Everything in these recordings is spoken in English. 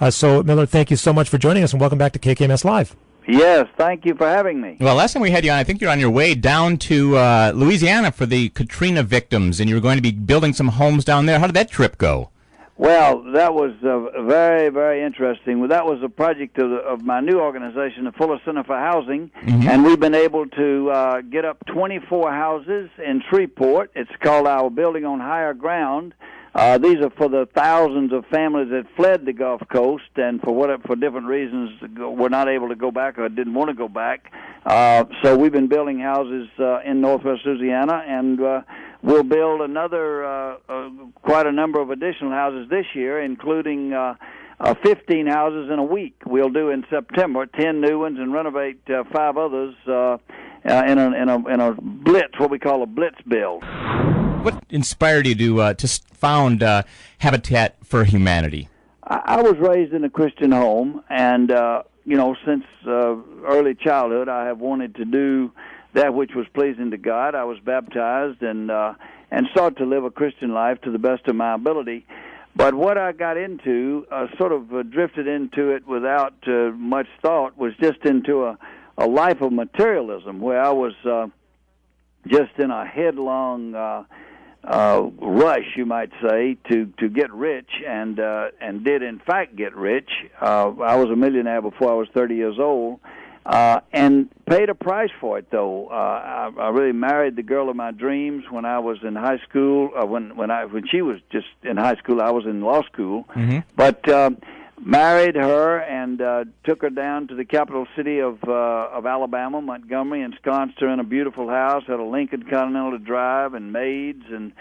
So, Millard, thank you so much for joining us, and welcome back to KKMS Live. Yes, thank you for having me. Well, last time we had you on, I think you're on your way down to Louisiana for the Katrina victims, and you were going to be building some homes down there. How did that trip go? Well, that was very, very interesting. That was a project of my new organization, the Fuller Center for Housing, and we've been able to get up 24 houses in Shreveport. It's called our Building on Higher Ground. These are for the thousands of families that fled the Gulf Coast and for different reasons were not able to go back or didn't want to go back. So we've been building houses in northwest Louisiana, and we'll build another quite a number of additional houses this year, including 15 houses in a week. We'll do in September 10 new ones and renovate 5 others in a blitz, what we call a blitz build. What inspired you to found Habitat for Humanity? I was raised in a Christian home, and since early childhood, I have wanted to do that which was pleasing to God. I was baptized and started to live a Christian life to the best of my ability. But what I got into, sort of drifted into it without much thought, was just into a life of materialism, where I was just in a headlong rush, you might say, to get rich, and did in fact get rich. I was a millionaire before I was 30 years old, and paid a price for it. Though I really married the girl of my dreams when I was in high school. When she was just in high school, I was in law school. But married her and took her down to the capital city of Alabama, Montgomery, ensconced her in a beautiful house, had a Lincoln Continental to drive and maids and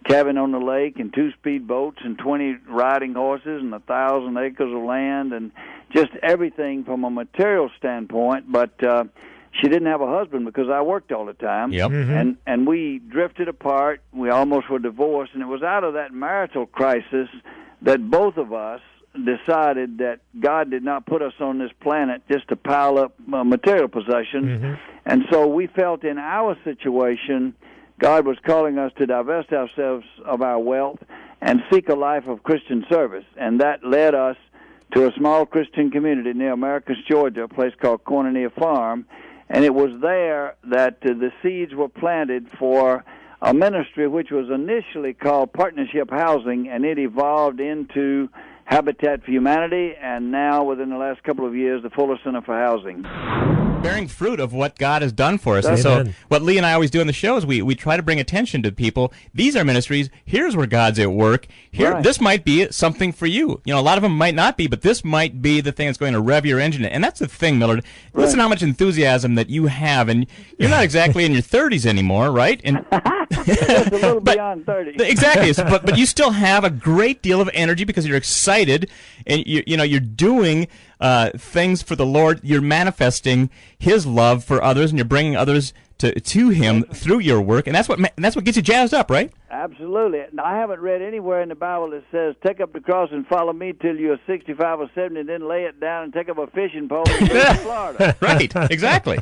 cabin on the lake and 2 speedboats and 20 riding horses and 1,000 acres of land and just everything from a material standpoint. But she didn't have a husband because I worked all the time. Yep. And we drifted apart. We almost were divorced, and it was out of that marital crisis that both of us decided that God did not put us on this planet just to pile up material possessions. And so we felt in our situation God was calling us to divest ourselves of our wealth and seek a life of Christian service. And that led us to a small Christian community near Americus, Georgia, a place called Cornelia Farm. And it was there that the seeds were planted for a ministry which was initially called Partnership Housing, and it evolved into Habitat for Humanity, and now, within the last couple of years, the Fuller Center for Housing. Bearing fruit of what God has done for us. And so what Lee and I always do in the show is we try to bring attention to people. These are ministries. Here's where God's at work. Here, This might be something for you. A lot of them might not be, but this might be the thing that's going to rev your engine. And that's the thing, Millard. Listen how much enthusiasm that you have. And you're not exactly in your 30s anymore, right? And it's a little beyond 30. Exactly. But you still have a great deal of energy because you're excited, and you're doing things for the Lord. You're manifesting His love for others, and you're bringing others to Him through your work, and that's what gets you jazzed up, right? Absolutely. I haven't read anywhere in the Bible that says, "Take up the cross and follow me till you're 65 or 70, and then lay it down and take up a fishing pole and go to Florida." Right. Exactly.